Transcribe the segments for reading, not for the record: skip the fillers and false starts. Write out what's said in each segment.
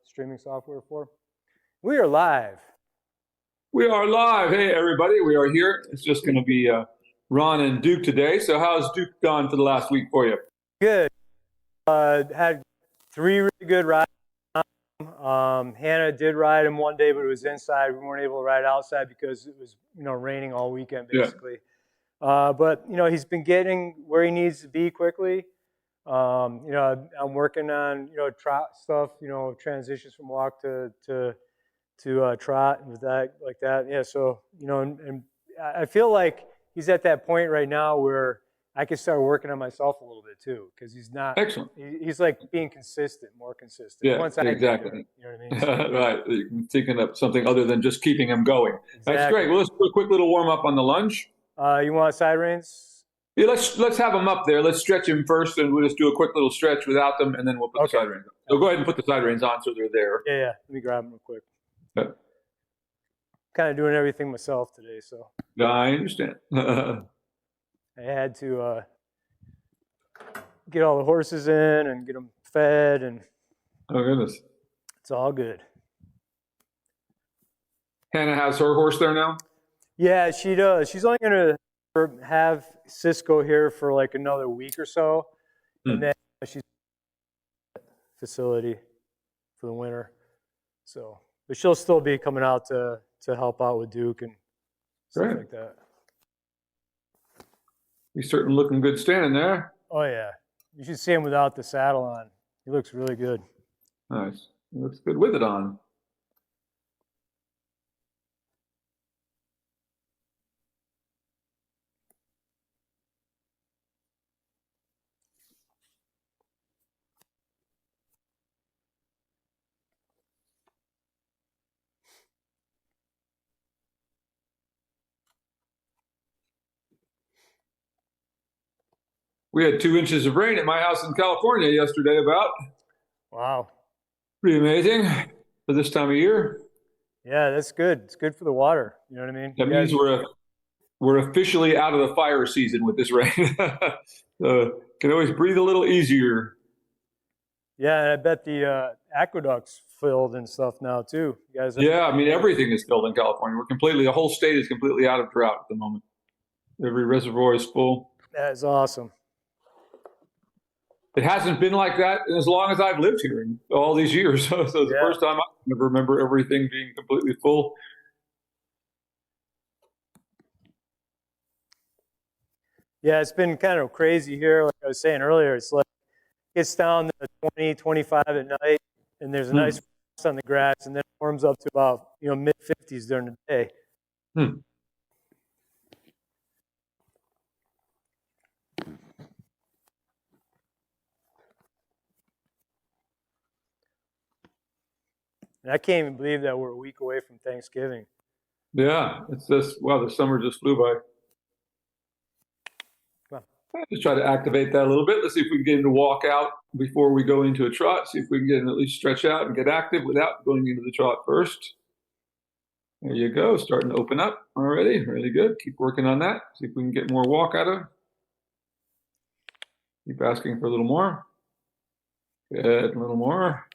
streaming software for. We are live. We are live. Hey, everybody. We are here. It's just going to be Ron and Duke today. So how's Duke gone for the last week for you? Good. Had 3 really good rides. Hannah did ride him one day, but it was inside. We weren't able to ride outside because it was, raining all weekend, basically. Yeah. But, he's been getting where he needs to be quickly. I'm working on, trot stuff, transitions from walk to trot and with that, like that. Yeah. So, and I feel like he's at that point right now where I can start working on myself a little bit too, because he's not. Excellent. He's like being consistent, more consistent. Yeah, once I exactly. It, you know what I mean? Right. You're thinking of something other than just keeping him going. Exactly. That's great. Well, let's do a quick little warm up on the lunge. You want side reins? Yeah, let's have him up there. Let's stretch him first, and we'll just do a quick little stretch without them, and then we'll put the side reins on. So go ahead and put the side reins on so they're there. Yeah. Let me grab them real quick. Yeah. Kind of doing everything myself today, so. I understand. I had to get all the horses in and get them fed, and oh goodness, it's all good. Hannah has her horse there now? Yeah, she does. She's only going to have Cisco here for like another week or so, and then she's at the facility for the winter. So, but she'll still be coming out to help out with Duke and stuff like that. He's certainly looking good standing there. Oh yeah, you should see him without the saddle on. He looks really good. Nice. He looks good with it on. We had 2 inches of rain at my house in California yesterday about. Wow. Pretty amazing for this time of year. Yeah, that's good. It's good for the water. You know what I mean? That means we're officially out of the fire season with this rain. Can always breathe a little easier. Yeah, and I bet the aqueducts filled and stuff now too. You guys. Yeah, I mean everything is filled in California. The whole state is completely out of drought at the moment. Every reservoir is full. That is awesome. It hasn't been like that as long as I've lived here in all these years. So it's the first time I can remember everything being completely full. Yeah, it's been kind of crazy here. Like I was saying earlier, it's like it gets down to 20, 25 at night, and there's a nice frost on the grass, and then it warms up to about mid-50s during the day. And I can't even believe that we're a week away from Thanksgiving. Yeah, it's just, wow, the summer just flew by. Wow. Just try to activate that a little bit. Let's see if we can get him to walk out before we go into a trot. See if we can get him to at least stretch out and get active without going into the trot first. There you go, starting to open up already. Really good. Keep working on that. See if we can get more walk out of him. Keep asking for a little more. Good, a little more.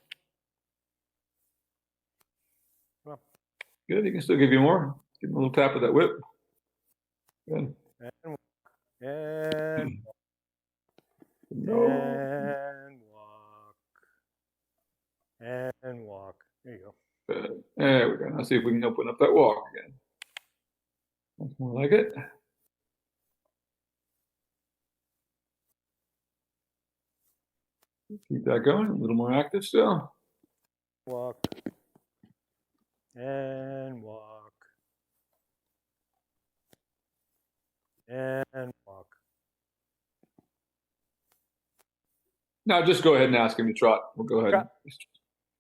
Good, he can still give you more. Give him a little tap of that whip. Good. And walk. And walk. There you go. Good. There we go. Now see if we can open up that walk again. That's more like it. Keep that going. A little more active still. Walk. And walk. And walk. Now just go ahead and ask him to trot. We'll go ahead.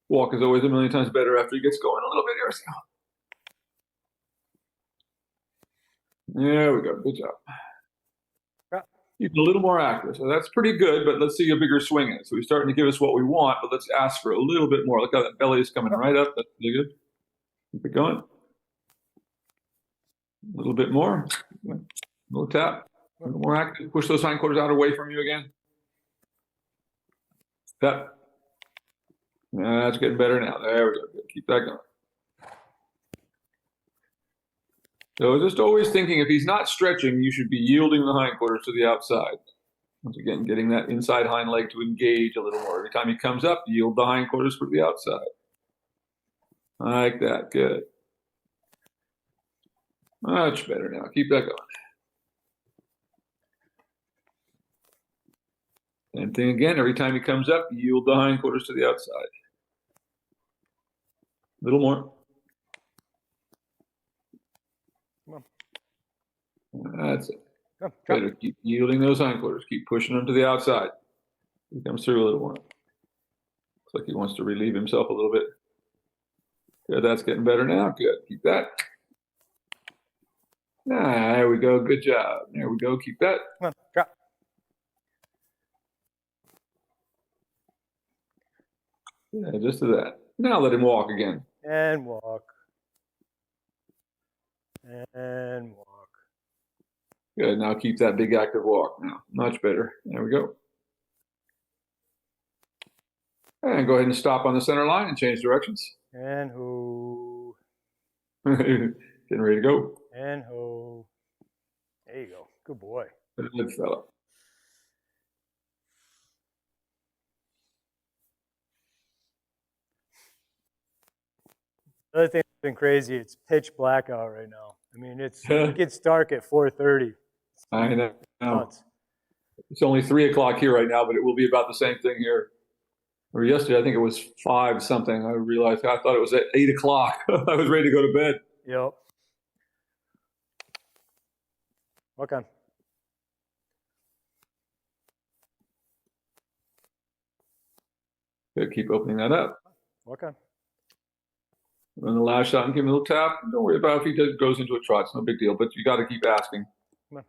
Walk is always a million times better after he gets going a little bit here. There we go. Good job. He's a little more active, so that's pretty good, but let's see a bigger swing in it. So he's starting to give us what we want, but let's ask for a little bit more. Look how that belly is coming right up. That's pretty good. Keep it going. A little bit more. A little tap. A little more active. Push those hindquarters out away from you again. Tap. That's getting better now. There we go. Good. Keep that going. So just always thinking if he's not stretching, you should be yielding the hindquarters to the outside. Once again, getting that inside hind leg to engage a little more. Every time he comes up, yield the hindquarters for the outside. Like that. Good. Much better now. Keep that going. Same thing again. Every time he comes up, yield the hindquarters to the outside. A little more. Come on. That's it. Better keep yielding those hindquarters. Keep pushing them to the outside. He comes through a little more. Looks like he wants to relieve himself a little bit. Good. That's getting better now. Good. Keep that. There we go. Good job. There we go. Keep that. Come on. Drop. Yeah, just to that. Now let him walk again. And walk. And walk. Good. Now keep that big active walk now. Much better. There we go. And go ahead and stop on the center line and change directions. And ho. Getting ready to go. And ho. There you go. Good boy. Good fella. The other thing that's been crazy, it's pitch black out right now. I mean, it gets dark at 4:30. I know. Nuts. It's only 3 o'clock here right now, but it will be about the same thing here. Or yesterday, I think it was 5 something. I realized I thought it was at 8 o'clock. I was ready to go to bed. Yep. Walk on. Good. Keep opening that up. Walk on. Run the last shot and give him a little tap. Don't worry about if he goes into a trot. It's no big deal, but you got to keep asking. Come on.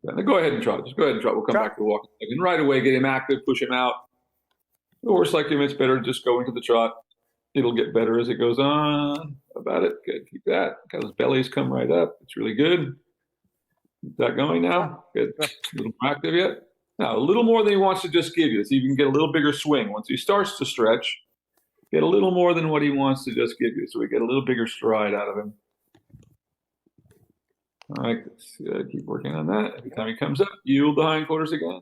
Then go ahead and trot. Just go ahead and trot. We'll come back to the walk. And right away, get him active, push him out. The horse like him, it's better to just go into the trot. It'll get better as it goes on. About it. Good. Keep that. Got his bellies come right up. It's really good. Keep that going now. Good. A little more active yet? Now, a little more than he wants to just give you. So you can get a little bigger swing. Once he starts to stretch, get a little more than what he wants to just give you. So we get a little bigger stride out of him. All right. Keep working on that. Every time he comes up, yield the hindquarters again.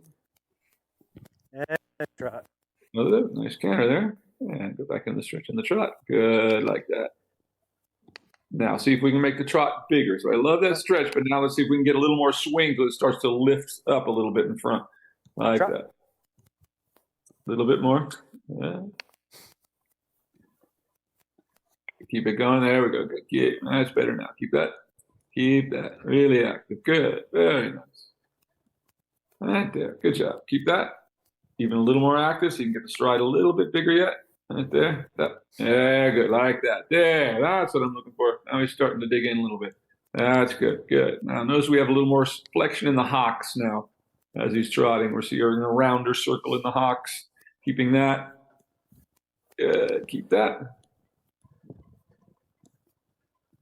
And trot. Another nice canter there. And go back in the stretch in the trot. Good, like that. Now, see if we can make the trot bigger. So I love that stretch, but now let's see if we can get a little more swing so it starts to lift up a little bit in front. Like that. A little bit more. Yeah. Keep it going. There we go. Good. Yeah, that's better now. Keep that. Keep that. Really active. Good. Very nice. Right there. Good job. Keep that. Even a little more active so you can get the stride a little bit bigger yet. Right there. That. Yeah, good. Like that. There. That's what I'm looking for. Now he's starting to dig in a little bit. That's good. Good. Now notice we have a little more flexion in the hocks now as he's trotting. We're seeing a rounder circle in the hocks. Keeping that. Good. Keep that.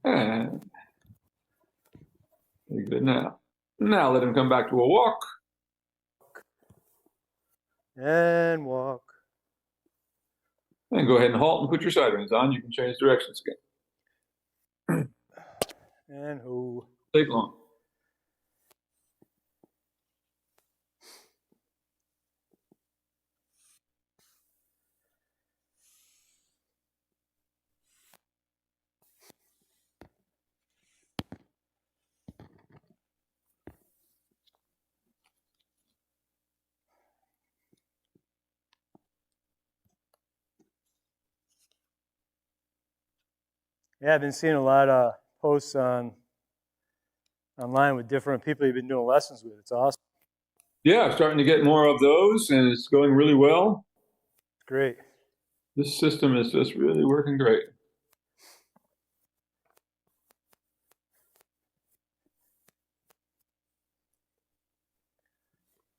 And very good now. Now let him come back to a walk. And walk. And go ahead and halt and put your side reins on. You can change directions again. And ho. Take long. Yeah, I've been seeing a lot of posts online with different people you've been doing lessons with. It's awesome. Yeah, I'm starting to get more of those, and it's going really well. Great. This system is just really working great.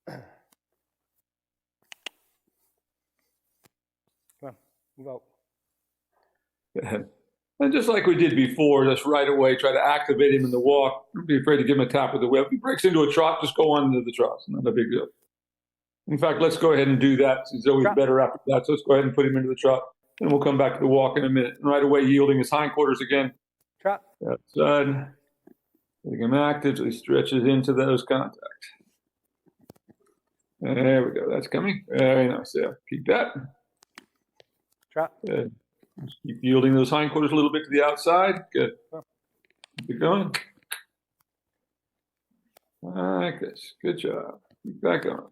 Come on, move out. Go ahead. And just like we did before, just right away, try to activate him in the walk. Don't be afraid to give him a tap with the whip. If he breaks into a trot, just go on into the trot. It's not a big deal. In fact, let's go ahead and do that. It's always better after that. So let's go ahead and put him into the trot, and we'll come back to the walk in a minute. And right away, yielding his hindquarters again. Trot. Outside. Getting him active so he stretches into those contacts. There we go. That's coming. Very nice there. Keep that. Trot. Good. Just keep yielding those hindquarters a little bit to the outside. Good. Keep it going. Like this. Good job. Keep that going.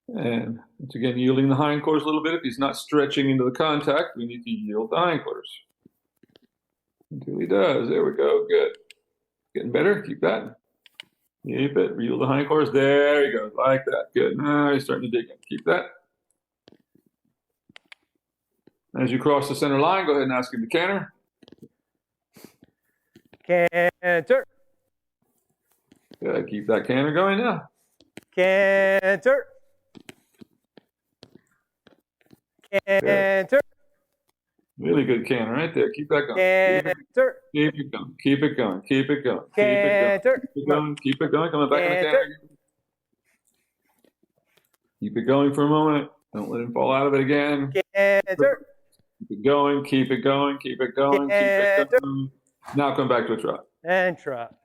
And once again, yielding the hindquarters a little bit. If he's not stretching into the contact, we need to yield the hindquarters. Until he does. There we go. Good. Getting better. Keep that. Keep it. Yield the hindquarters. There you go. Like that. Good. Now he's starting to dig in. Keep that. As you cross the center line, go ahead and ask him to canter. Canter. Good. Keep that canter going now. Canter. Canter. Really good canter right there. Keep that going. Canter. Keep it going. Keep it going. Keep it going. Keep it going. Canter. Keep it going. Keep it going. Coming back in the canter. Keep it going for a moment. Don't let him fall out of it again. Canter. Keep it going. Keep it going. Keep it going. Keep it going. Now come back to a trot. And trot.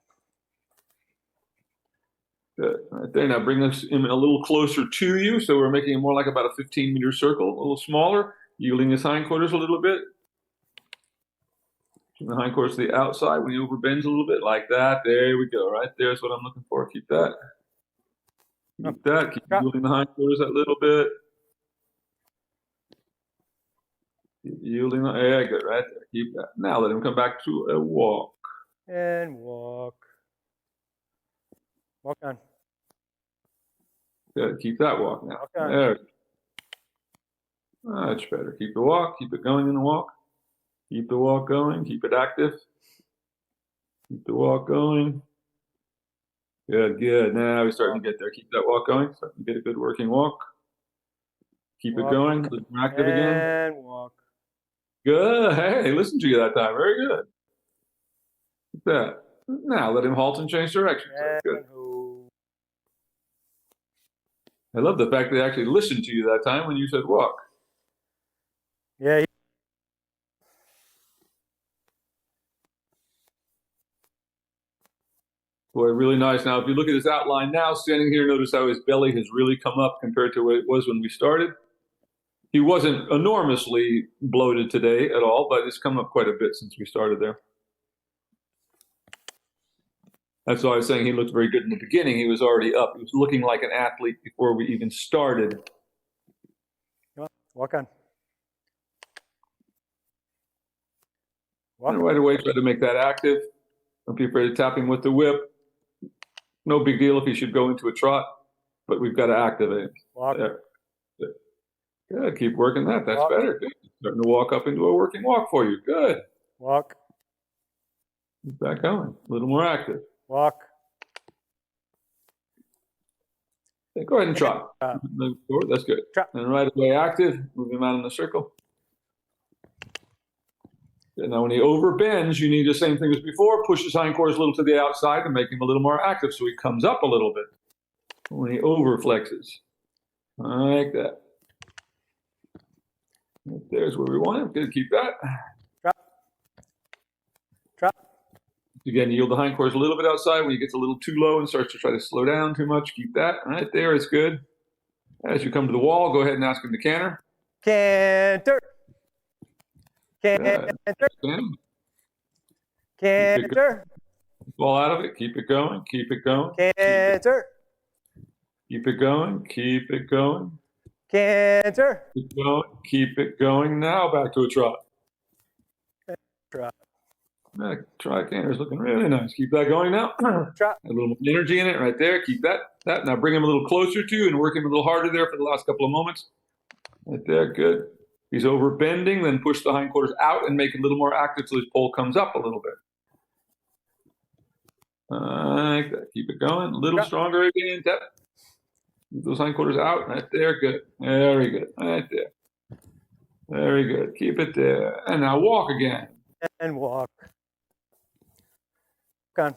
Good. Right there. Now bring us in a little closer to you. So we're making it more like about a 15-meter circle, a little smaller. Yielding his hindquarters a little bit. From the hindquarters to the outside when he overbends a little bit, like that. There we go. Right there's what I'm looking for. Keep that. Keep that. Keep yielding the hindquarters that little bit. Keep yielding. Yeah, good. Right there. Keep that. Now let him come back to a walk. And walk. Walk on. Good. Keep that walk now. Walk on. There. Much better. Keep the walk. Keep it going in the walk. Keep the walk going. Keep it active. Keep the walk going. Good, good. Now we're starting to get there. Keep that walk going. Starting to get a good working walk. Keep it going. A little more active again. And walk. Good. Hey, listen to you that time. Very good. Keep that. Now let him halt and change direction. Good. I love the fact that they actually listened to you that time when you said walk. Yeah. Boy, really nice. Now, if you look at his outline now, standing here, notice how his belly has really come up compared to what it was when we started. He wasn't enormously bloated today at all, but it's come up quite a bit since we started there. That's why I was saying he looked very good in the beginning. He was already up. He was looking like an athlete before we even started. Walk on. Walk. And right away, try to make that active. Don't be afraid to tap him with the whip. No big deal if he should go into a trot, but we've got to activate him. Walk. There. Good. Keep working that. That's Walk. better. Good. Starting to walk up into a working walk for you. Good. Walk. Keep that going. A little more active. Walk. Okay, go ahead and trot. Move forward. That's good. Trot. And right away active. Move him out in the circle. And now when he overbends, you need the same thing as before. Push his hindquarters a little to the outside and make him a little more active so he comes up a little bit when he overflexes. Like that. There's where we want him. Good. Keep that. Trot. Trot. Again, yield the hindquarters a little bit outside when he gets a little too low and starts to try to slow down too much. Keep that. Right there. It's good. As you come to the wall, go ahead and ask him to canter. Canter. Canter. Canter. Fall out of it. Keep it going. Keep it going. Canter. Keep it going. Keep it going. Canter. Keep it going. Keep it going. Now back to a trot. Trot. That try canter is looking really nice. Keep that going now. Trot. A little more energy in it right there. Keep that. Now bring him a little closer to you and work him a little harder there for the last couple of moments. Right there. Good. He's over bending, then push the hindquarters out and make it a little more active so his pole comes up a little bit. Like that. Keep it going. A little stronger again. Tap. Keep those hindquarters out. Right there. Good. Very good. Right there. Very good. Keep it there. And now walk again. And walk. Come on.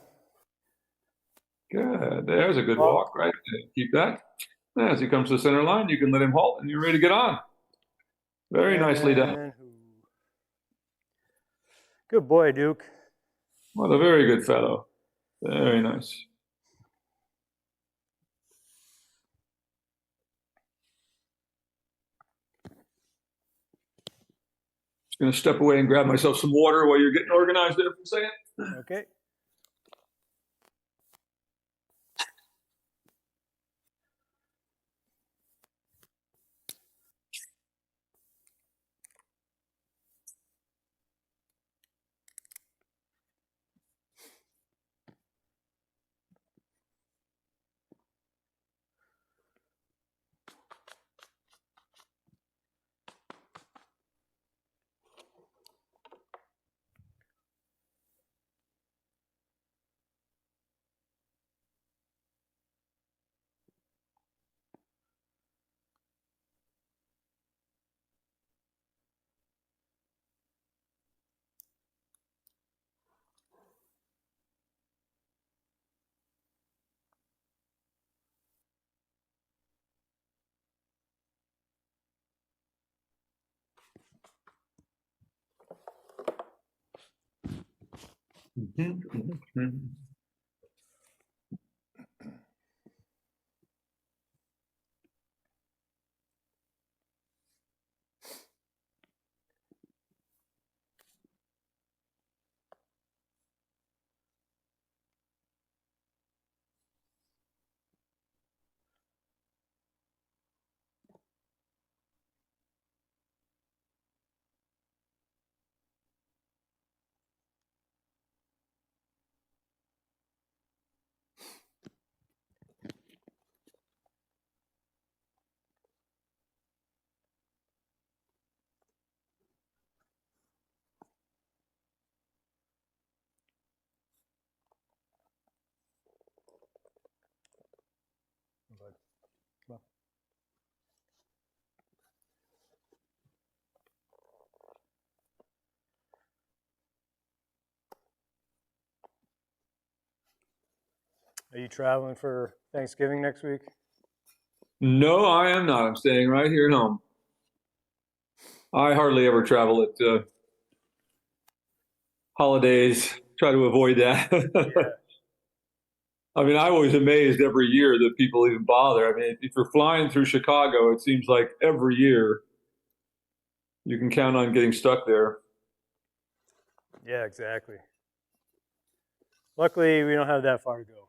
Good. There's a good walk, right? Keep that. As he comes to the center line, you can let him halt, and you're ready to get on. Very nicely done. Good boy, Duke. What a very good fellow. Very nice. Just going to step away and grab myself some water while you're getting organized there for a second. Okay. Come on. Are you traveling for Thanksgiving next week? No, I am not. I'm staying right here at home. I hardly ever travel at holidays. Try to avoid that. Yeah. I mean, I'm always amazed every year that people even bother. I mean, if you're flying through Chicago, it seems like every year you can count on getting stuck there. Yeah, exactly. Luckily, we don't have that far to go.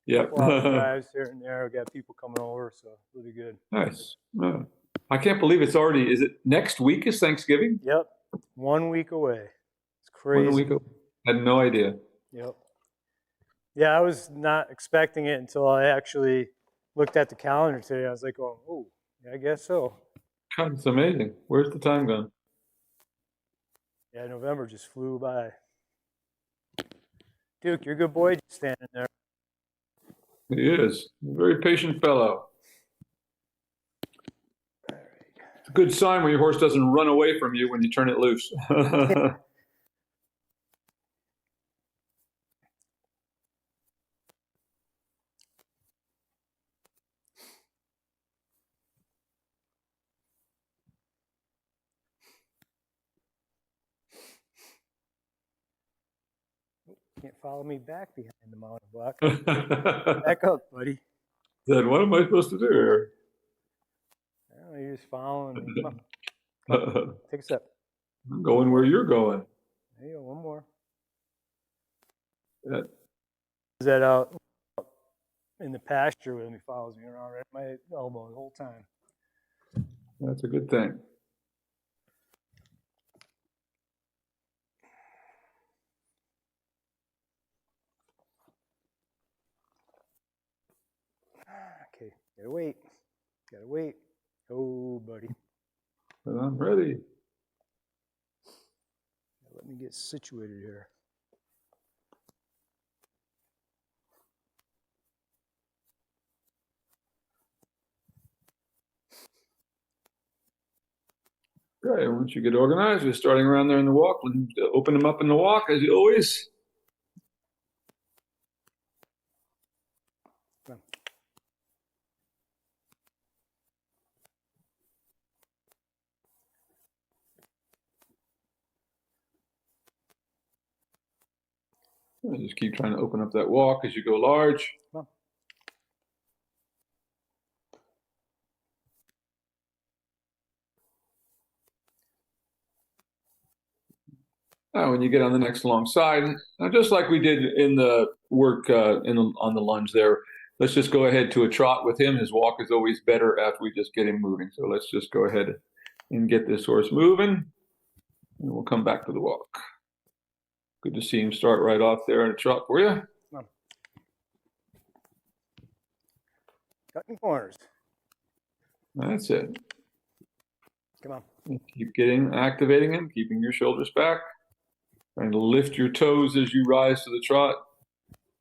Yeah. Drives here and there. We got people coming over, so it'll be good. Nice. I can't believe it's already. Is it next week? Is Thanksgiving? Yep, 1 week away. It's crazy. 1 week. I had no idea. Yep. Yeah, I was not expecting it until I actually looked at the calendar today. I was like, oh, yeah, I guess so. God, it's amazing. Where's the time gone? Yeah, November just flew by. Duke, you're a good boy just standing there. He is. A very patient fellow. All right. It's a good sign when your horse doesn't run away from you when you turn it loose. Can't follow me back behind the mountain block. Back up, buddy. Then what am I supposed to do here? Oh, you're just following me. Come on. Take a step. I'm going where you're going. There you go. One more. Yeah. Is that out in the pasture with him? He follows me around right at my elbow the whole time. That's a good thing. Okay, gotta wait. Gotta wait. Oh, buddy. But I'm ready. Let me get situated here. Okay, once you get organized, we're starting around there in the walk. We'll open them up in the walk, as you always. And just keep trying to open up that walk as you go large. Come on. Now, when you get on the next long side, now just like we did in the work on the lunge there, let's just go ahead to a trot with him. His walk is always better after we just get him moving. So let's just go ahead and get this horse moving, and we'll come back to the walk. Good to see him start right off there in a trot for you. Come on. Cutting corners. That's it. Come on. Keep activating him, keeping your shoulders back. Trying to lift your toes as you rise to the trot.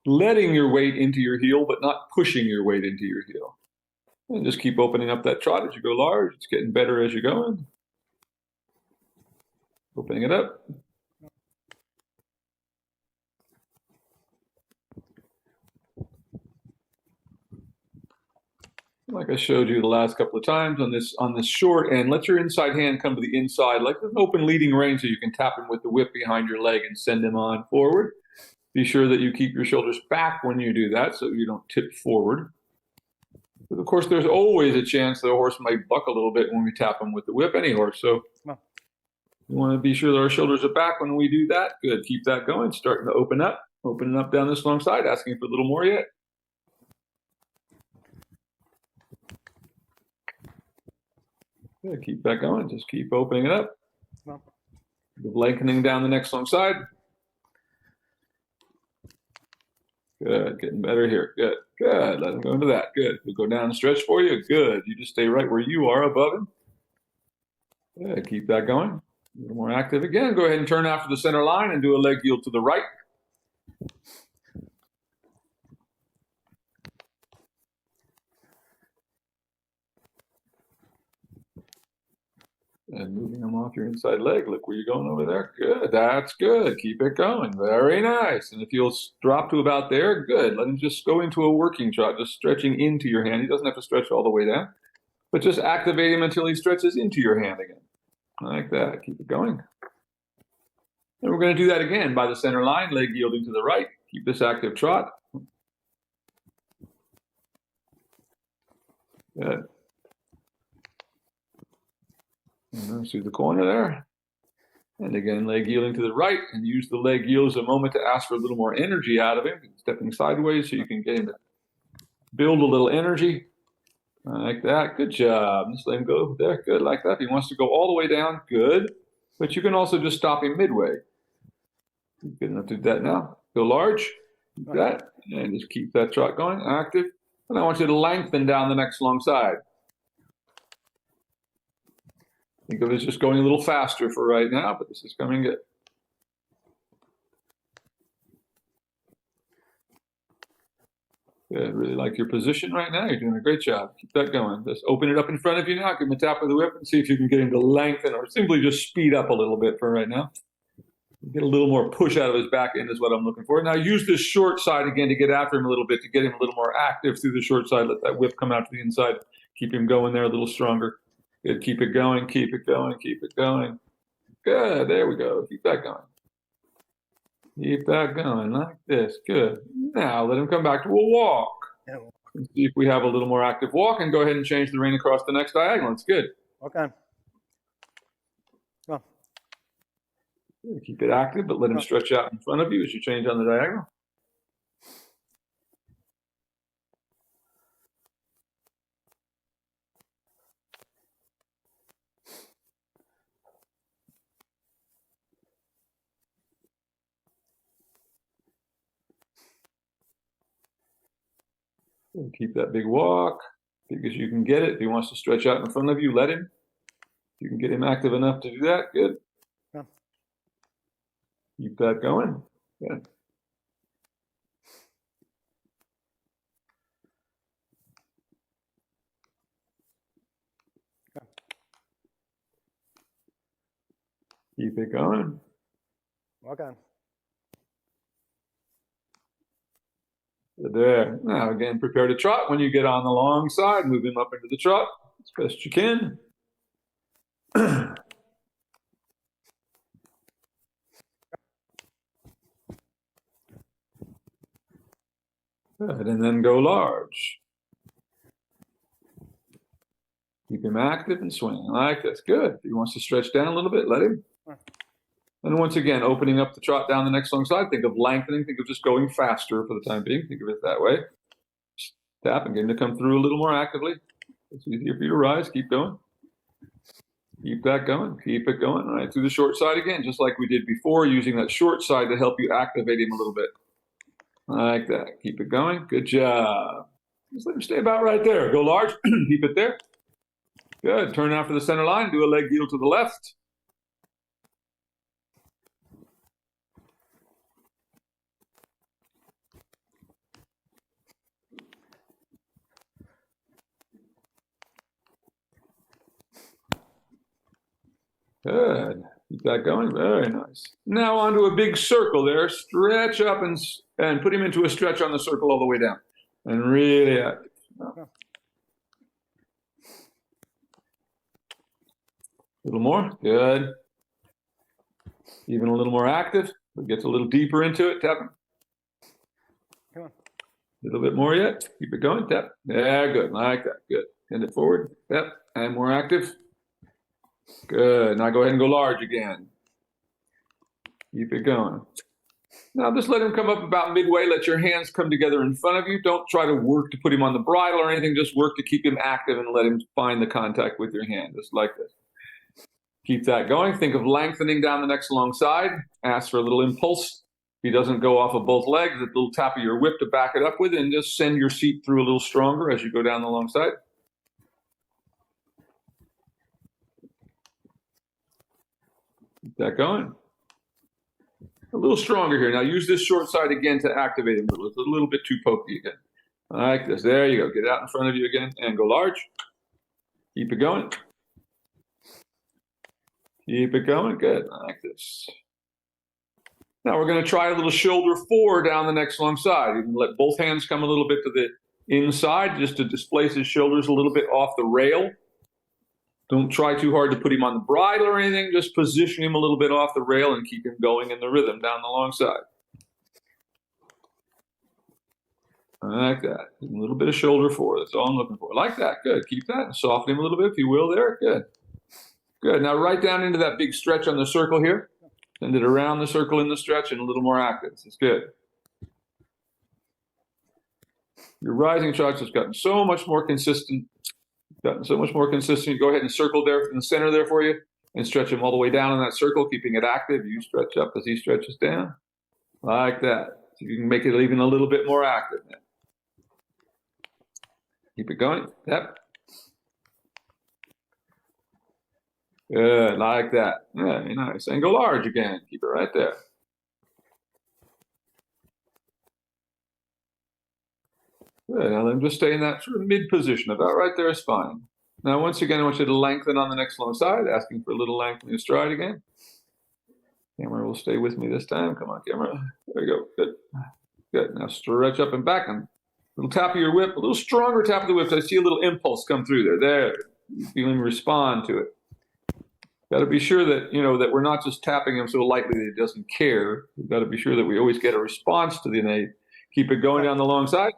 Letting your weight into your heel, but not pushing your weight into your heel. And just keep opening up that trot as you go large. It's getting better as you're going. Opening it up. Like I showed you the last couple of times on this short end, let your inside hand come to the inside, like an open leading rein, so you can tap him with the whip behind your leg and send him on forward. Be sure that you keep your shoulders back when you do that so you don't tip forward. But of course, there's always a chance that a horse might buck a little bit when we tap him with the whip, any horse. So you want to be sure that our shoulders are back when we do that. Good, keep that going. Starting to opening up down this long side, asking for a little more yet. Yeah, keep that going. Just keep opening it up. Lengthening down the next long side. Good. Getting better here. Good. Good. Let him go into that. Good. We'll go down and stretch for you. Good. You just stay right where you are above him. Good. Keep that going. A little more active again. Go ahead and turn after the center line and do a leg yield to the right. And moving them off your inside leg. Look where you're going over there. Good. That's good. Keep it going. Very nice. And if you'll drop to about there, good. Let him just go into a working trot, just stretching into your hand. He doesn't have to stretch all the way down, but just activate him until he stretches into your hand again. Like that. Keep it going. And we're going to do that again by the center line, leg yielding to the right. Keep this active trot. Good. And through the corner there. And again, leg yielding to the right, and use the leg yield as a moment to ask for a little more energy out of him. Stepping sideways so you can get him to build a little energy. Like that. Good job. Just let him go there. Good. Like that. If he wants to go all the way down, good. But you can also just stop him midway. Good enough to do that now. Go large. Like that. And just keep that trot going. Active. And I want you to lengthen down the next long side. Think of it as just going a little faster for right now, but this is coming good. Good. Really like your position right now. You're doing a great job. Keep that going. Just open it up in front of you now. Give him a tap with the whip and see if you can get him to lengthen or simply just speed up a little bit for right now. Get a little more push out of his back end is what I'm looking for. Now use this short side again to get after him a little bit, to get him a little more active through the short side. Let that whip come out to the inside. Keep him going there a little stronger. Good. Keep it going. Keep it going. Keep it going. Good. There we go. Keep that going. Keep that going like this. Good. Now let him come back to a walk. And see if we have a little more active walk, and go ahead and change the rein across the next diagonal. It's good. Okay. Come on. Keep it active, but let him stretch out in front of you as you change on the diagonal. And keep that big walk, big as you can get it. If he wants to stretch out in front of you, let him. If you can get him active enough to do that, good. Yeah. Keep that going. Good. Yeah. Keep it going. Okay. There. Now again, prepare to trot. When you get on the long side, move him up into the trot as best you can. Good, and then go large. Keep him active and swinging like this. Good. If he wants to stretch down a little bit, let him. And once again, opening up the trot down the next long side. Think of lengthening. Think of just going faster for the time being. Think of it that way. Just tap and get him to come through a little more actively. It's easier for you to rise. Keep going. Keep that going. Keep it going. All right, through the short side again, just like we did before, using that short side to help you activate him a little bit. Like that. Keep it going. Good job. Just let him stay about right there. Go large. Keep it there. Good. Turn out for the center line. Do a leg heel to the left. Good. Keep that going. Very nice. Now onto a big circle there. Stretch up and put him into a stretch on the circle all the way down. And really active. A little more. Good. Even a little more active. It gets a little deeper into it. Tap him. Come on. A little bit more yet. Keep it going. Tap. Yeah, good. Like that. Good. Hand it forward. Tap. And more active. Good. Now go ahead and go large again. Keep it going. Now just let him come up about midway. Let your hands come together in front of you. Don't try to work to put him on the bridle or anything. Just work to keep him active and let him find the contact with your hand, just like this. Keep that going. Think of lengthening down the next long side. Ask for a little impulse. If he doesn't go off of both legs, a little tap of your whip to back it up with, and just send your seat through a little stronger as you go down the long side. Keep that going. A little stronger here. Now use this short side again to activate him. It's a little bit too pokey again. Like this. There you go. Get it out in front of you again and go large. Keep it going. Keep it going. Good. Like this. Now we're going to try a little shoulder 4 down the next long side. You can let both hands come a little bit to the inside just to displace his shoulders a little bit off the rail. Don't try too hard to put him on the bridle or anything. Just position him a little bit off the rail and keep him going in the rhythm down the long side. Like that. A little bit of shoulder 4. That's all I'm looking for. Like that. Good. Keep that. Soften him a little bit if you will there. Good. Good. Now right down into that big stretch on the circle here. Send it around the circle in the stretch and a little more active. This is good. Your rising trots has gotten so much more consistent. Go ahead and circle there in the center there for you and stretch him all the way down in that circle, keeping it active. You stretch up as he stretches down. Like that. So you can make it even a little bit more active now. Keep it going. Yep. Good. Like that. Very nice. And go large again. Keep it right there. Good. Now let him just stay in that sort of mid position. About right there is fine. Now, once again, I want you to lengthen on the next long side, asking for a little lengthening of stride again. Camera will stay with me this time. Come on, camera. There you go. Good. Good. Now stretch up and back. And a little tap of your whip, a little stronger tap of the whip. So I see a little impulse come through there. There. You feel him respond to it. Got to be sure that, that we're not just tapping him so lightly that he doesn't care. We've got to be sure that we always get a response to the innate. Keep it going down the long side.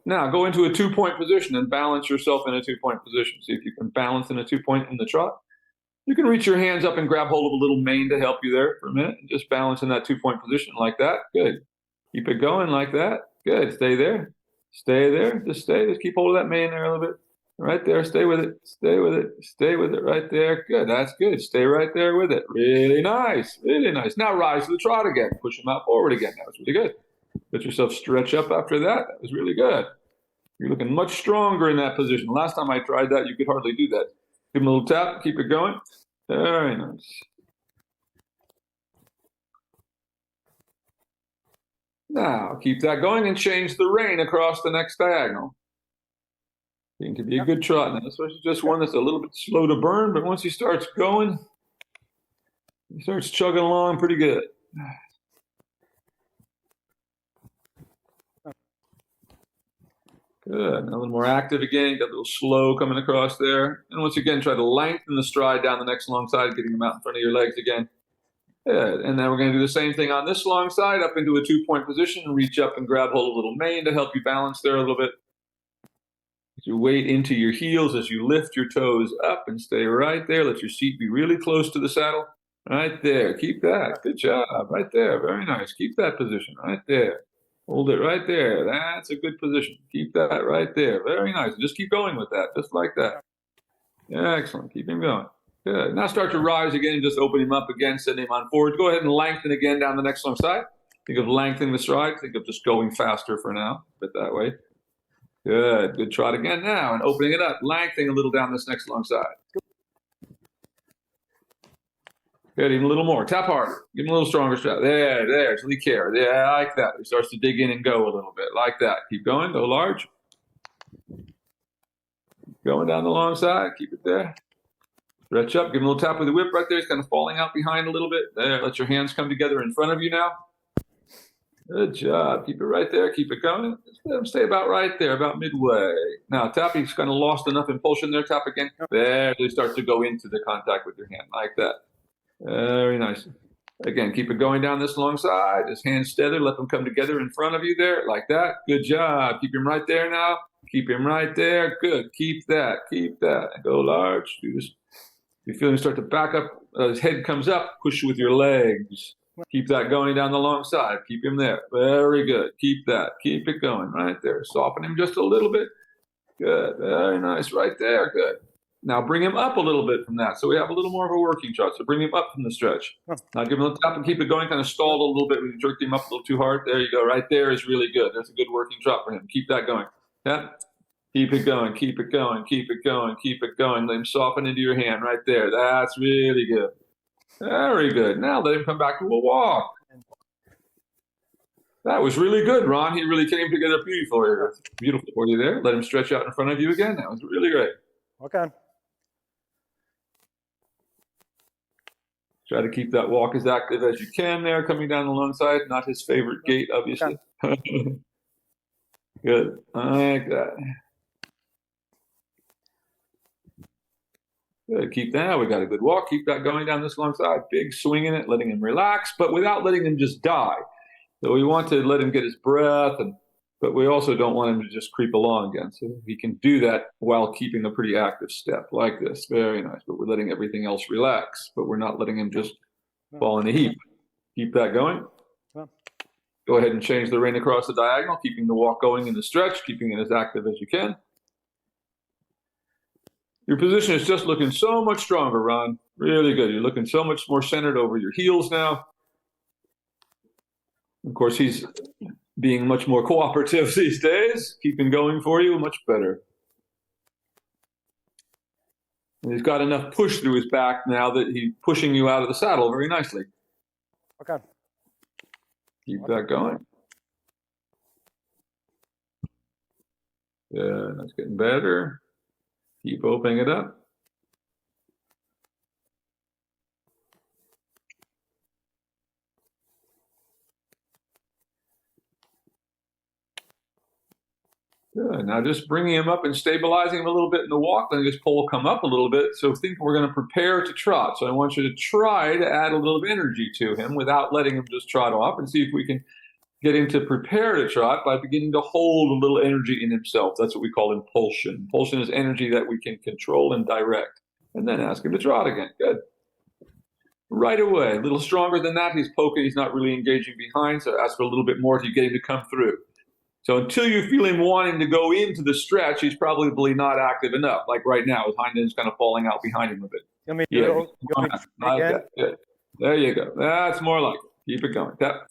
Now go into a 2-point position and balance yourself in a 2-point position. See if you can balance in a 2-point in the trot. You can reach your hands up and grab hold of a little mane to help you there for a minute. And just balance in that 2-point position like that. Good. Keep it going like that. Good. Stay there. Stay there. Just stay. Just keep hold of that mane there a little bit. Right there. Stay with it. Stay with it. Stay with it right there. Good. That's good. Stay right there with it. Really nice. Really nice. Now rise to the trot again. Push them out forward again. That was really good. Let yourself stretch up after that. That was really good. You're looking much stronger in that position. Last time I tried that, you could hardly do that. Give him a little tap. Keep it going. Very nice. Now, keep that going and change the rein across the next diagonal. It can be a good trot now. This is just one that's a little bit slow to burn, but once he starts going, he starts chugging along pretty good. Good. Now a little more active again. Got a little slow coming across there. And once again, try to lengthen the stride down the next long side, getting them out in front of your legs again. Good. And then we're going to do the same thing on this long side, up into a 2-point position, and reach up and grab hold of a little mane to help you balance there a little bit. Get your weight into your heels as you lift your toes up and stay right there. Let your seat be really close to the saddle. Right there. Keep that. Good job. Right there. Very nice. Keep that position right there. Hold it right there. That's a good position. Keep that right there. Very nice. Just keep going with that, just like that. Yeah, excellent. Keep him going. Good. Now start to rise again and just open him up again, send him on forward. Go ahead and lengthen again down the next long side. Think of lengthening the stride. Think of just going faster for now. But that way. Good. Good trot again now and opening it up, lengthening a little down this next long side. Good. Even a little more. Tap harder. Give him a little stronger strap. There. Till he care. Yeah, like that. He starts to dig in and go a little bit. Like that. Keep going. Go large. Going down the long side. Keep it there. Stretch up. Give him a little tap with the whip right there. He's kind of falling out behind a little bit. There. Let your hands come together in front of you now. Good job. Keep it right there. Keep it going. Just let him stay about right there, about midway. Now, tap. He's kind of lost enough impulsion there. Tap again. There. They start to go into the contact with your hand. Like that. Very nice. Again, keep it going down this long side. His hands steady. Let them come together in front of you there. Like that. Good job. Keep him right there now. Keep him right there. Good. Keep that. Keep that. Go large. Do this. You feel him start to back up. His head comes up. Push with your legs. Keep that going down the long side. Keep him there. Very good. Keep that. Keep it going right there. Soften him just a little bit. Good. Very nice. Right there. Good. Now bring him up a little bit from that. So we have a little more of a working trot. So bring him up from the stretch. Now give him a little tap and keep it going. Kind of stalled a little bit when you jerked him up a little too hard. There you go. Right there is really good. That's a good working trot for him. Keep that going. Yeah. Keep it going. Keep it going. Keep it going. Keep it going. Let him soften into your hand right there. That's really good. Very good. Now let him come back to a walk. That was really good, Ron. He really came together beautiful for you there. Let him stretch out in front of you again. That was really great. Okay. Try to keep that walk as active as you can there, coming down the long side. Not his favorite gait, obviously. Good. Like that. Good. Keep that. We got a good walk. Keep that going down this long side. Big swing in it, letting him relax, but without letting him just die. So we want to let him get his breath, but we also don't want him to just creep along again. So he can do that while keeping a pretty active step like this. Very nice. But we're letting everything else relax, but we're not letting him just fall in a heap. Keep that going. Go ahead and change the rein across the diagonal, keeping the walk going in the stretch, keeping it as active as you can. Your position is just looking so much stronger, Ron. Really good. You're looking so much more centered over your heels now. Of course, he's being much more cooperative these days, keeping going for you much better. And he's got enough push through his back now that he's pushing you out of the saddle very nicely. Okay. Keep that going. Yeah, that's getting better. Keep opening it up. Good. Now just bringing him up and stabilizing him a little bit in the walk, letting his pole come up a little bit. So think we're going to prepare to trot. So I want you to try to add a little energy to him without letting him just trot off, and see if we can get him to prepare to trot by beginning to hold a little energy in himself. That's what we call impulsion. Impulsion is energy that we can control and direct. And then ask him to trot again. Good. Right away. A little stronger than that. He's poking. He's not really engaging behind. So ask for a little bit more to get him to come through. So until you feel him wanting to go into the stretch, he's probably not active enough. Like right now, his hind end is kind of falling out behind him a bit. Good. There you go. That's more like it. Keep it going. Tap.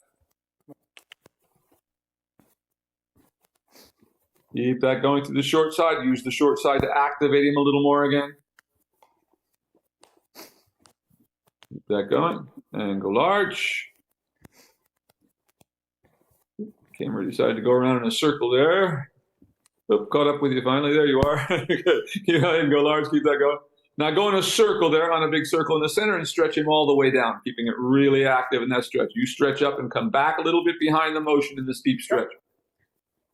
Keep that going to the short side. Use the short side to activate him a little more again. Keep that going. And go large. Camera decided to go around in a circle there. Oop, caught up with you finally. There you are. Good. Go ahead and go large. Keep that going. Now go in a circle there, on a big circle in the center, and stretch him all the way down, keeping it really active in that stretch. You stretch up and come back a little bit behind the motion in the steep stretch.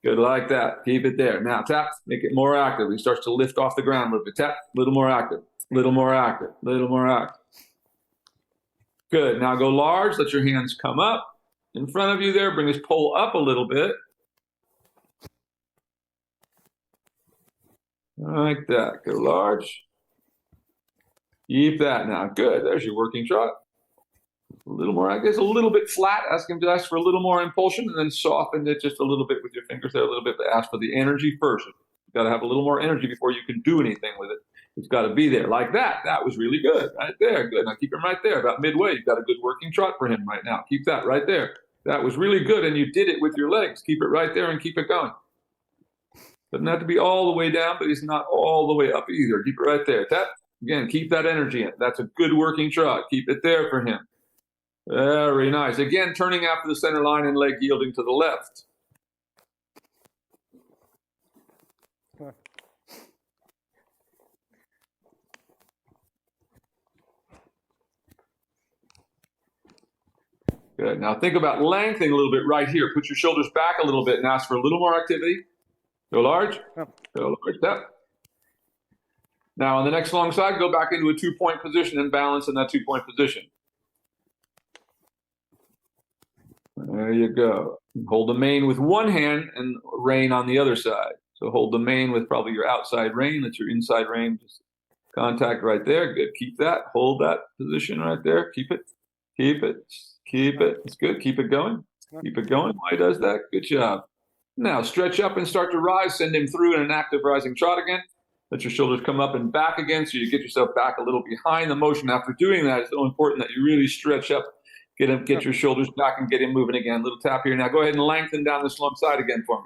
Good, like that. Keep it there. Now tap, make it more active. He starts to lift off the ground a little bit. Tap, a little more active, little more active, little more active. Good. Now go large. Let your hands come up in front of you there. Bring his pole up a little bit. Like that. Go large. Keep that now. Good. There's your working trot. A little more, I guess, a little bit flat. Ask him to ask for a little more impulsion, and then soften it just a little bit with your fingers there a little bit. But ask for the energy first. You've got to have a little more energy before you can do anything with it. It's got to be there like that. That was really good. Right there. Good. Now keep him right there. About midway, you've got a good working trot for him right now. Keep that right there. That was really good, and you did it with your legs. Keep it right there and keep it going. Doesn't have to be all the way down, but he's not all the way up either. Keep it right there. Tap. Again, keep that energy in. That's a good working trot. Keep it there for him. Very nice. Again, turning after the center line and leg yielding to the left. Good. Now think about lengthening a little bit right here. Put your shoulders back a little bit and ask for a little more activity. Go large. Go large. Tap. Now on the next long side, go back into a 2-point position and balance in that 2-point position. There you go. Hold the mane with one hand and rein on the other side. So hold the mane with probably your outside rein. That's your inside rein. Just contact right there. Good. Keep that. Hold that position right there. Keep it. Keep it. Keep it. It's good. Keep it going. Keep it going. Why does that? Good job. Now stretch up and start to rise. Send him through in an active rising trot again. Let your shoulders come up and back again so you get yourself back a little behind the motion. After doing that, it's so important that you really stretch up. Get your shoulders back and get him moving again. Little tap here. Now go ahead and lengthen down this long side again for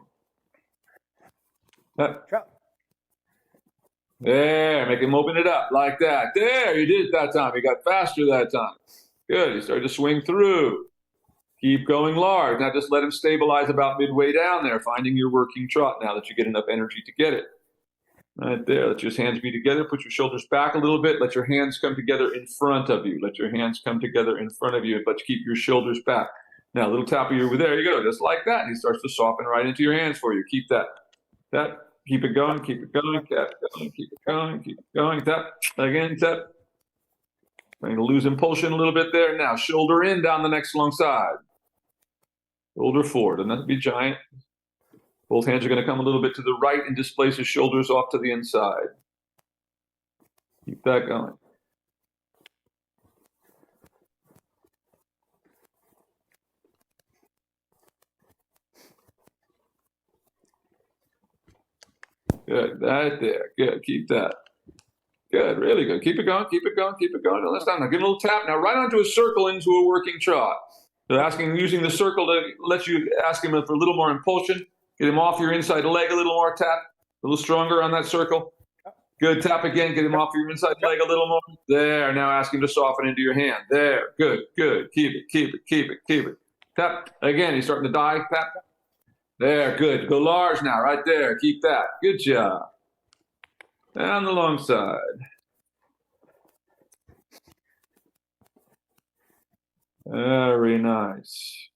me. There, make him open it up like that. There, you did it that time. You got faster that time. Good, you started to swing through. Keep going large. Now just let him stabilize about midway down there, finding your working trot now that you get enough energy to get it. Right there, let your hands be together. Put your shoulders back a little bit. Let your hands come together in front of you. Let your hands come together in front of you, but keep your shoulders back. Now, a little tap of you over there. You go, just like that. And he starts to soften right into your hands for you. Keep that. Tap. Keep it going. Keep it going. Keep it going. Keep it going. Keep it going. Tap. Again, tap. Trying to lose impulsion a little bit there. Now, shoulder in down the next long side. Shoulder forward. Doesn't have to be giant. Both hands are going to come a little bit to the right and displace his shoulders off to the inside. Keep that going. Good. Right there. Good. Keep that. Good. Really good. Keep it going. Keep it going. Keep it going. Now, now give him a little tap. Now right onto a circle into a working trot. So using the circle to let you ask him for a little more impulsion. Get him off your inside leg a little more, tap. A little stronger on that circle. Good, tap again, get him off your inside leg a little more. There, now ask him to soften into your hand. There, good, good. Keep it, keep it, keep it, keep it. Tap, again, he's starting to die, tap. There, good. Go large now, right there. Keep that. Good job. Down the long side. Very nice.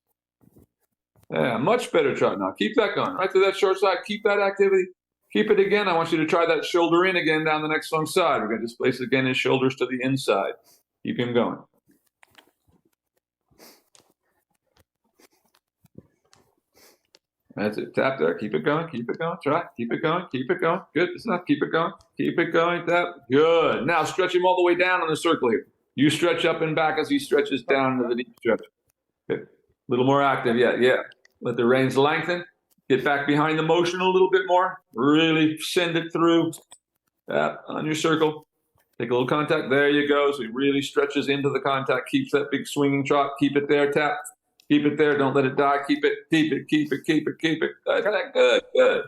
Yeah, much better trot now. Keep that going. Right to that short side. Keep that activity. Keep it again. I want you to try that shoulder in again down the next long side. We're going to displace again his shoulders to the inside. Keep him going. That's it. Tap there. Keep it going. Keep it going. Try. Keep it going. Keep it going. Good. It's enough. Keep it going. Keep it going. Tap. Good. Now stretch him all the way down on the circle here. You stretch up and back as he stretches down into the deep stretch. Good. A little more active. Yeah, yeah. Let the reins lengthen. Get back behind the motion a little bit more. Really send it through. Tap on your circle. Take a little contact. There you go. So he really stretches into the contact. Keeps that big swinging trot. Keep it there. Tap. Keep it there. Don't let it die. Keep it. Keep it. Keep it. Keep it. Keep it. Good. Good.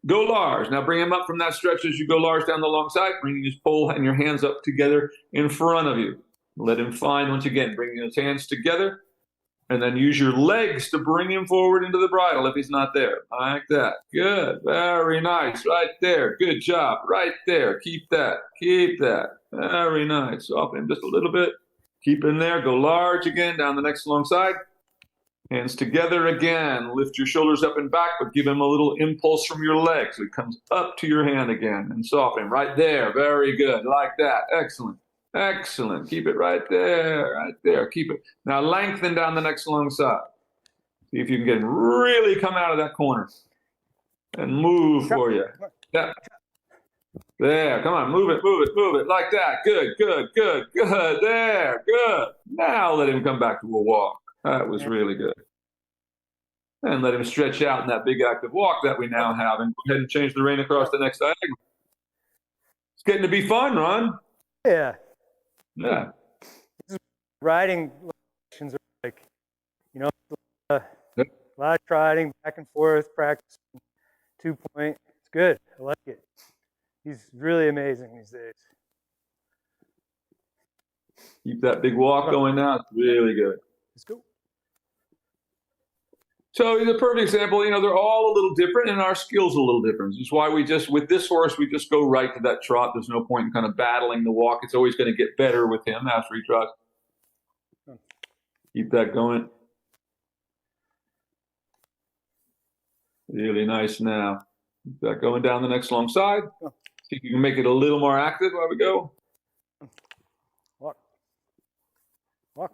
Go large. Now bring him up from that stretch as you go large down the long side. Bringing his pole and your hands up together in front of you. Let him find once again. Bringing his hands together. And then use your legs to bring him forward into the bridle if he's not there. Like that. Good. Very nice. Right there. Good job. Right there. Keep that. Keep that. Very nice. Soften him just a little bit. Keep him there. Go large again down the next long side. Hands together again. Lift your shoulders up and back, but give him a little impulse from your leg. So he comes up to your hand again and soften him. Right there. Very good. Like that. Excellent. Excellent. Keep it right there, right there. Keep it. Now lengthen down the next long side. See if you can get him really come out of that corner and move for you. Yeah. There, come on, move it, move it, move it, like that. Good, good, good, good. There, good. Now let him come back to a walk. That was really good. And let him stretch out in that big active walk that we now have. And go ahead and change the rein across the next diagonal. It's getting to be fun, Ron. Yeah. Yeah. Riding lessons are like, you know, a lot of trotting back and forth, practice 2-point. It's good. I like it. He's really amazing these days. Keep that big walk going now. It's really good. Let's go. So he's a perfect example. You know, they're all a little different and our skills are a little different. That's why we just, with this horse, we just go right to that trot. There's no point in kind of battling the walk. It's always going to get better with him after he trots. Keep that going. Really nice now. Keep that going down the next long side. See if you can make it a little more active while we go. Walk. Walk.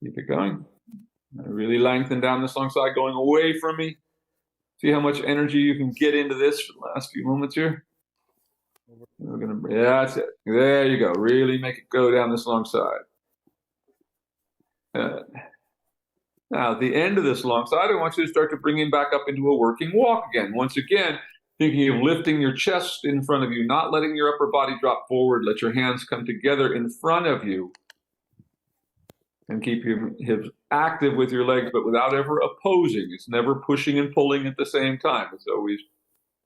Keep it going. Really lengthen down this long side, going away from me. See how much energy you can get into this for the last few moments here. We're gonna, yeah, that's it. There you go. Really make it go down this long side. Now, at the end of this long side, I want you to start to bring him back up into a working walk again. Once again, thinking of lifting your chest in front of you, not letting your upper body drop forward. Let your hands come together in front of you. And keep him active with your legs, but without ever opposing. It's never pushing and pulling at the same time. It's always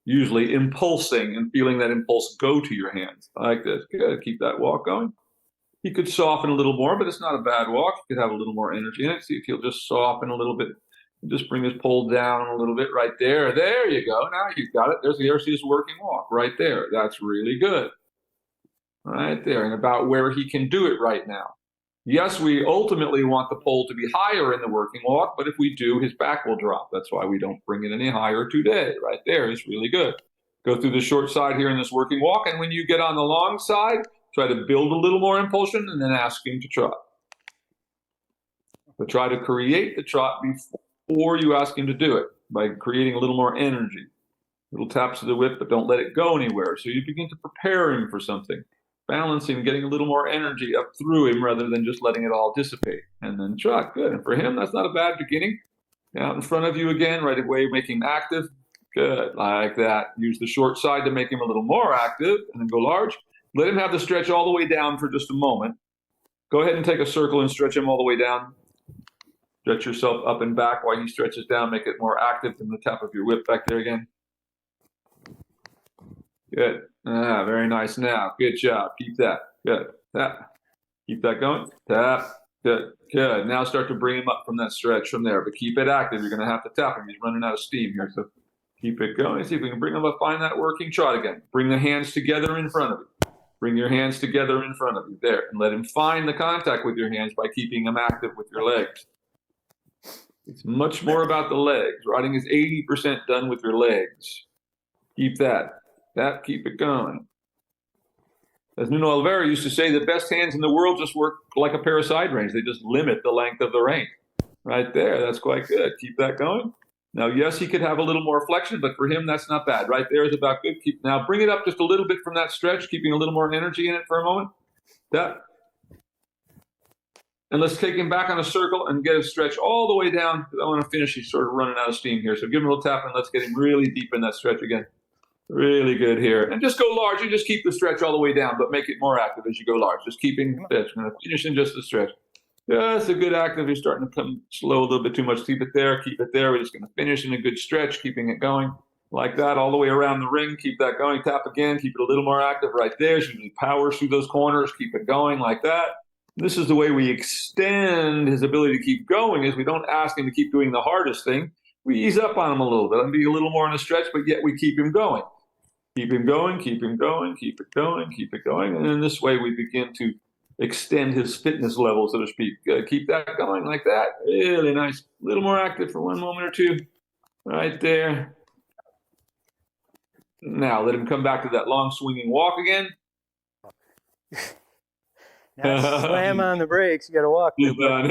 usually impulsing and feeling that impulse go to your hands. Like this. Good. Keep that walk going. He could soften a little more, but it's not a bad walk. He could have a little more energy in it. See if he'll just soften a little bit. Just bring his pull down a little bit right there. There you go. Now you've got it. There's his working walk right there. That's really good. Right there. And about where he can do it right now. Yes, we ultimately want the pole to be higher in the working walk, but if we do, his back will drop. That's why we don't bring it any higher today. Right there is really good. Go through the short side here in this working walk, and when you get on the long side, try to build a little more impulsion and then ask him to trot. But try to create the trot before you ask him to do it by creating a little more energy. Little taps of the whip, but don't let it go anywhere. So you begin to prepare him for something. Balancing, getting a little more energy up through him rather than just letting it all dissipate. And then trot, good. And for him, that's not a bad beginning. Out in front of you again, right away, making him active. Good, like that. Use the short side to make him a little more active, and then go large. Let him have the stretch all the way down for just a moment. Go ahead and take a circle and stretch him all the way down. Stretch yourself up and back while he stretches down. Make it more active than the tap of your whip back there again. Good. Very nice now. Good job. Keep that. Good. Tap. Keep that going. Tap. Good. Good. Now start to bring him up from that stretch from there, but keep it active. You're going to have to tap him. He's running out of steam here, so keep it going. See if we can bring him up. Find that working trot again. Bring the hands together in front of you. Bring your hands together in front of you. There. And let him find the contact with your hands by keeping him active with your legs. It's much more about the legs. Riding is 80% done with your legs. Keep that. Keep it going. As Nuno Oliveira used to say, the best hands in the world just work like a pair of side reins. They just limit the length of the rein. Right there, that's quite good. Keep that going. Now, yes, he could have a little more flexion, but for him, that's not bad. Right there is about good. Now, bring it up just a little bit from that stretch, keeping a little more energy in it for a moment. That. And let's take him back on a circle and get him stretch all the way down. I want to finish. He's sort of running out of steam here. So give him a little tap and let's get him really deep in that stretch again. Really good here. And just go large and just keep the stretch all the way down, but make it more active as you go large. Just keeping it. I'm going to finish in just the stretch. Just a good active. You're starting to come slow a little bit too much. Keep it there. Keep it there. We're just going to finish in a good stretch, keeping it going like that all the way around the ring. Keep that going. Tap again. Keep it a little more active right there. So you power through those corners. Keep it going like that. This is the way we extend his ability to keep going is we don't ask him to keep doing the hardest thing. We ease up on him a little bit and be a little more in a stretch, but yet we keep him going. Keep him going, keep him going, keep it going, keep it going. And in this way, we begin to extend his fitness level, so to speak. Keep that going like that. Really nice. A little more active for one moment or two. Right there. Now let him come back to that long swinging walk again. Now slam on the brakes. You got to walk. He's done.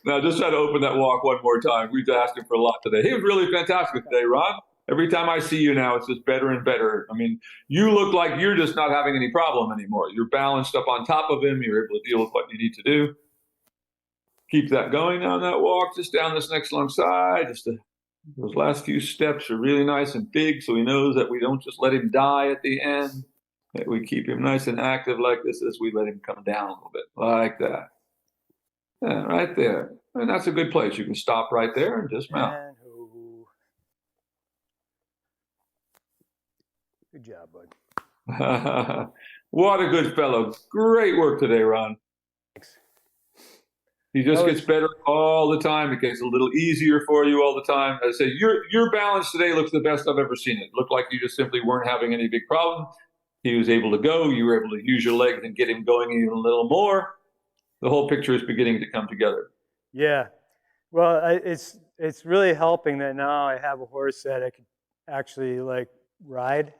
Now just try to open that walk one more time. We've asked him for a lot today. He was really fantastic today, Ron. Every time I see you now, it's just better and better. I mean, you look like you're just not having any problem anymore. You're balanced up on top of him. You're able to deal with what you need to do. Keep that going on that walk, just down this next long side. Those last few steps are really nice and big, so he knows that we don't just let him die at the end, that we keep him nice and active like this as we let him come down a little bit, like that. Yeah, right there. And that's a good place. You can stop right there and dismount. Good job, bud. What a good fellow. Great work today, Ron. Thanks. He just gets better all the time. It gets a little easier for you all the time. I say, your balance today looks the best I've ever seen it. It looked like you just simply weren't having any big problem. He was able to go. You were able to use your legs and get him going even a little more. The whole picture is beginning to come together. Yeah. Well, it's really helping that now I have a horse that I could actually like ride.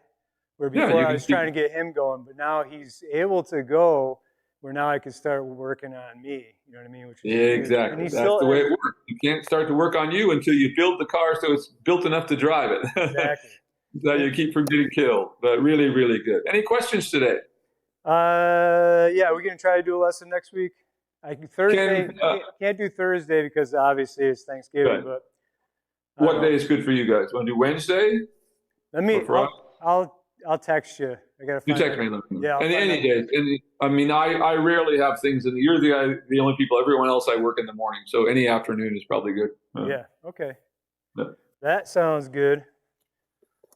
Where before I was trying to get him going, but now he's able to go. Where now I can start working on me. You know what I mean? Which is exactly. That's the way it works. You can't start to work on you until you build the car so it's built enough to drive it. Exactly. So you keep from getting killed. But really, really good. Any questions today? Yeah, we're gonna try to do a lesson next week. Thursday can't do Thursday because obviously it's Thanksgiving. But what day is good for you guys? Want to do Wednesday? I'll text you. I gotta. You text me. Yeah. Any day. I mean, I rarely have things in you're the only people. Everyone else I work in the morning, so any afternoon is probably good. Yeah. Okay. Yeah. That sounds good.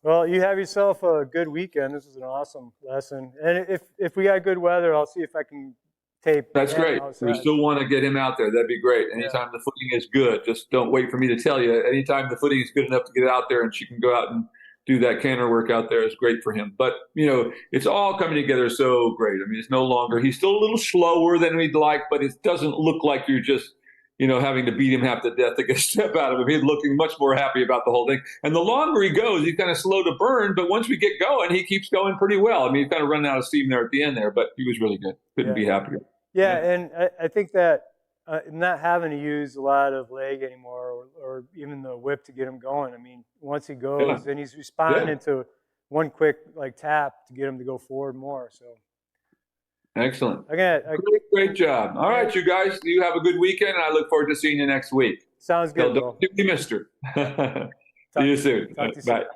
Well, you have yourself a good weekend. This is an awesome lesson, and if we got good weather, I'll see if I can tape. That's great. Outside. We still want to get him out there. That'd be great. Anytime the footing is good, just don't wait for me to tell you. Anytime the footing is good enough to get out there and she can go out and do that canter work out there is great for him. But, you know, it's all coming together so great. I mean, it's no longer, he's still a little slower than we'd like, but it doesn't look like you're just, you know, having to beat him half to death to get a step out of him. He's looking much more happy about the whole thing. And the longer he goes, he's kind of slow to burn, but once we get going, he keeps going pretty well. I mean, he's kind of running out of steam there at the end there, but he was really good. Couldn't be happier. Yeah, and I think that not having to use a lot of leg anymore or even the whip to get him going. I mean, once he goes, then he's responding to one quick like tap to get him to go forward more. So excellent. Great job. All right, you guys, you have a good weekend, and I look forward to seeing you next week. Sounds good. Don't do me, mister. See you soon. Talk to you Bye. soon.